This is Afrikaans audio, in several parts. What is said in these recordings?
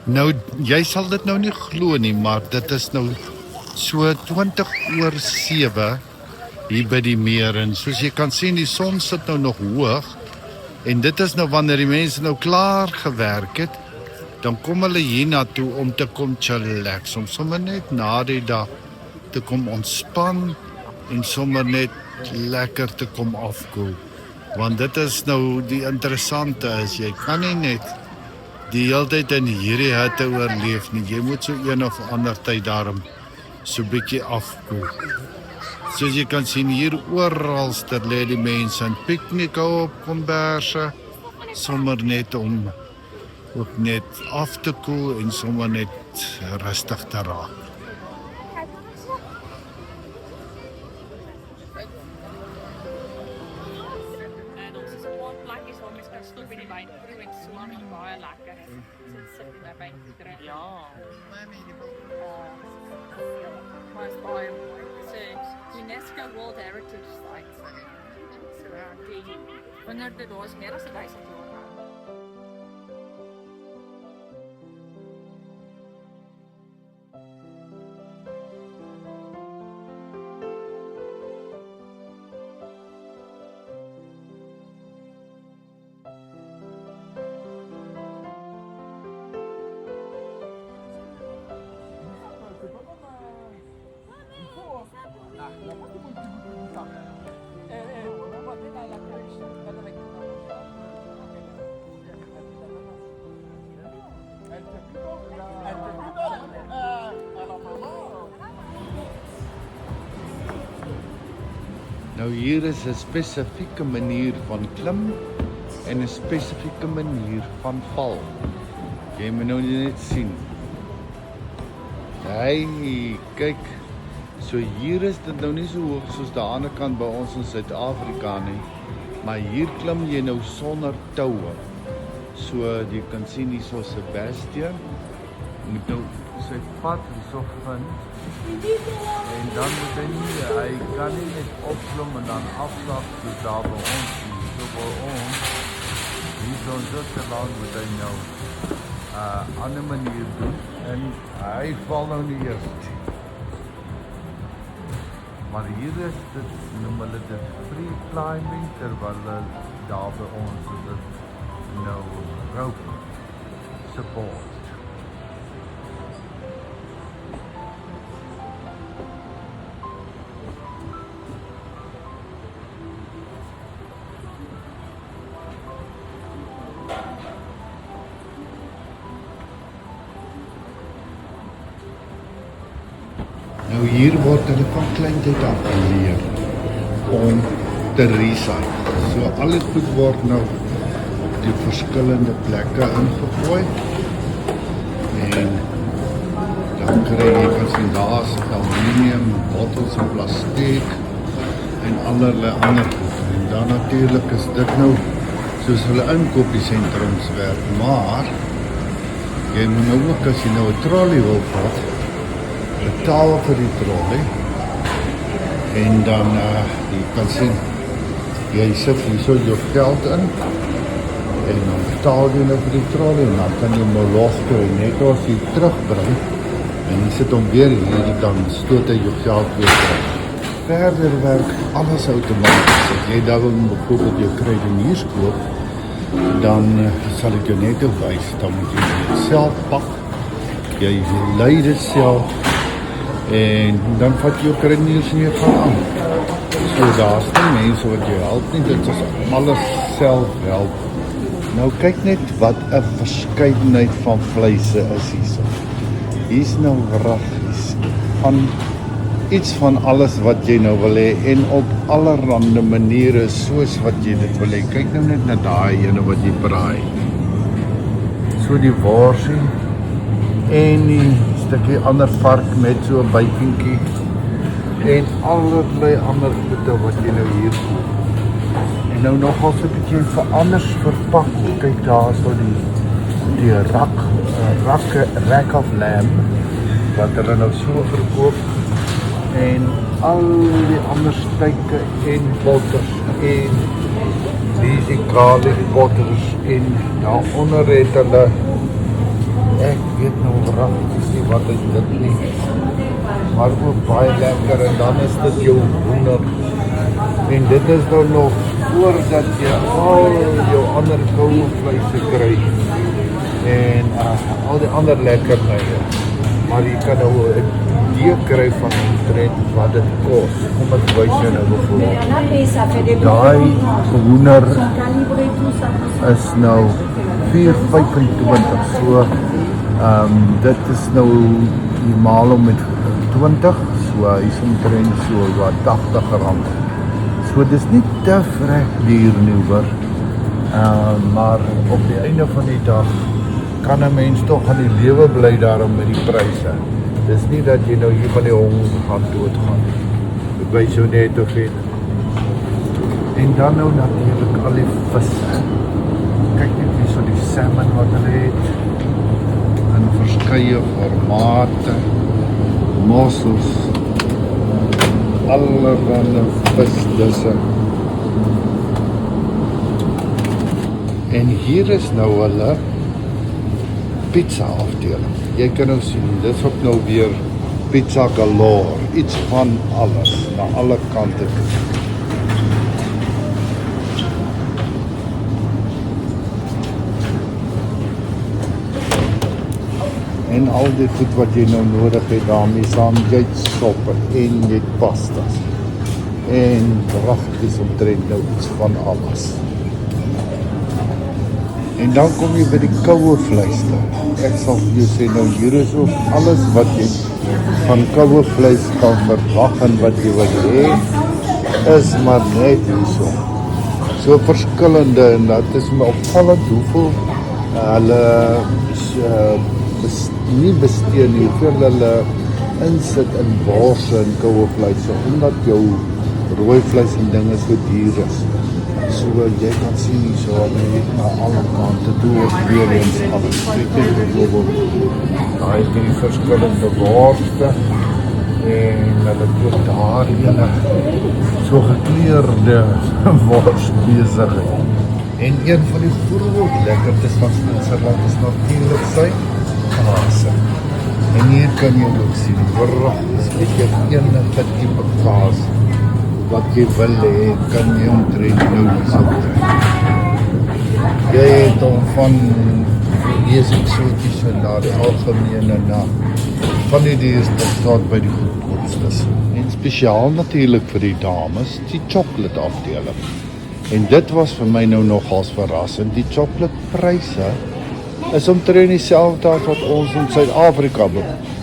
Nou, jy sal dit nou nie glo nie, maar dit is nou so 7:20 hier by die meer en soos jy kan sien, die son sit nou nog hoog en dit is nou wanneer die mense nou klaar gewerk het, dan kom hulle hiernatoe om te kom chillax, om sommer net na die dag te kom ontspan en sommer net lekker te kom afkoel. Want dit is nou die interessante is, jy kan nie net die hele tyd in hierdie hitte oorleef nie. Jy moet so een of ander tyd daarom so bietjie afkoel. Soos jy kan sien hier oralster lê die mense en piknik op komberse, sommer net om ook net af te koel en sommer net rustig te raak. En ons is op 'n plek is waar mens kan stop in die wynproe en slaan en baie lekker. So sit jy daar by die drink. Ja. Maar is baie mooi. So UNESCO World Heritage Site. So die wanneer dit was meer as 1000 jaar oud. Nou hier is 'n spesifieke manier van klim en 'n spesifieke manier van val. Jy moet nou net sien. Hey, kyk. So hier is dit nou nie so hoog soos daan die ander kant by ons in Suid-Afrika nie. Maar hier klim jy nou sonder toue. So jy kan sien hierso Sebastian. Moet nou sy pad hierso vind. En dan moet hy kan nie net opklim en dan afslag soos daar by ons nie. So by ons, hierso so lang moet hy nou ander manier doen en hy val nou nie eers. Maar hier is dit, noem hulle dit free climbing, terwyl daar by ons is dit nou rope support. Nou hier word hulle van kleintyd af geleer om te recycle. So alles goed word nou op die verskillende plekke ingegooi. En dan kry jy kan sien daar's aluminium, bottels en plastiek en allerlei ander goed. En dan natuurlik is dit nou soos hulle inkopiesentrums werk, maar jy moet nou ook as jy nou 'n trolley wil vat, betaal vir die trolley en dan jy kan sien jy sit hierso jou geld in en dan betaal jy nou vir die trolley en dan kan jy maar los toe en net as jy terugbring en jy sit hom weer hier dan stoot hy jou geld weer terug. Verder werk alles outomaties. As jy daar wil byvoorbeeld jou kruideniers koop, dan sal ek jou net wys, dan moet jy dit self pak, jy lei dit self en dan vat jy jou kruideniers en jy gaan aan. So daar's nie mense wat jou help nie, dit is alles selfhelp. Nou kyk net wat 'n verskeidenheid van vleise is hierso. Hier's nou wraggies van iets van alles wat jy nou wil hê en op allerlei maniere soos wat jy dit wil hê. Kyk nou net na daai ene wat jy braai. So die worsie en die stukkie ander vark met so 'n bytjie en allerlei ander goede wat jy nou hier koop. En nou nogal so 'n bietjie veranders verpak. Kyk daar is die rack of lamb wat hulle nou so verkoop en al die ander steike en botters en die garlic botters en daaronder het hulle Ek weet nou pragtig nie wat is dit nie. Maar ook baie lekker en dan is dit jou hoender. En dit is nou nog voordat jy al jou ander koue vleise kry. En al die ander lekkernye. Maar jy kan nou 'n idee kry van omtrent wat dit kos. Kom ek wys jou nou bijvoorbeeld. Daai hoender is nou 4,25. So dit is nou jy maal hom met 20, so hy is omtrent so wat R80. So dis nie te vrek duur nie hoor. Maar op die einde van die dag kan 'n mens tog aan die lewe bly daarom met die pryse. Dis nie dat jy nou hier van die honger gaan doodgaan. Dit wys jou net of jy. En dan nou natuurlik al die visse. Kyk net hier so die salmon wat hulle het. In verskeie formate. Mossels. Allerhande visdisse. En hier is nou hulle pizza afdeling. Jy kan nou sien, dis ook nou weer pizza galore, iets van alles, na alle kante. En al die goed wat jy nou nodig het daarmee saam, jy het soppe en jy het pastas. En pragtig omtrent nou iets van alles. En dan kom jy by die koue vleis daar. Ek sal vir jou sê, nou hier is ook alles wat jy van koue vleis kan verwag en wat jy wil hê, is maar net hierso. So verskillende en dat is my opvallend hoeveel hulle nie bestee nie, hoeveel hulle insit in borse en koue vleis, omdat jou rooi vleis en dinge so duur is. So jy kan sien hier so, jy weet na alle kante toe weer eens alles. Kyk net bijvoorbeeld, daar is die verskillende worste en hulle ook daar ene so gekleurde worstbesigheid. En een van die groot lekkertes van Switserland is natuurlijk sy kaase. En hier kan jy ook sien, pragtig, weet jy enige type kaas wat jy wil hê, kan jy omtrent nou afkry. Jy het hom van die eksotiese na die algemene na van die duurste tot by die goedkoorstes. En spesiaal natuurlik vir die dames, die chocolate afdeling. En dit was vir my nou nogals verrassend. Die chocolate pryse is omtrent dieselfde as wat ons in Suid-Afrika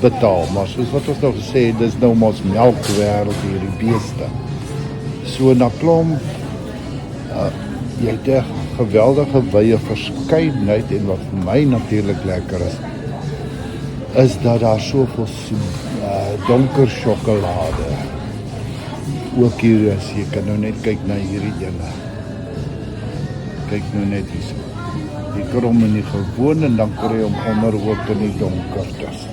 betaal. Maar soos wat ons nou gesê het, dis nou ons melkwêreld hier, die beeste. So na klomp, jy het 'n geweldige wye verskeidenheid en wat vir my natuurlik lekker is dat daar soveel donker sjokolade ook hier is. Jy kan nou net kyk na hierdie ene. Kyk nou net hier so. Jy kry hom in die gewone en dan kry jy hom onder ook in die donkertes.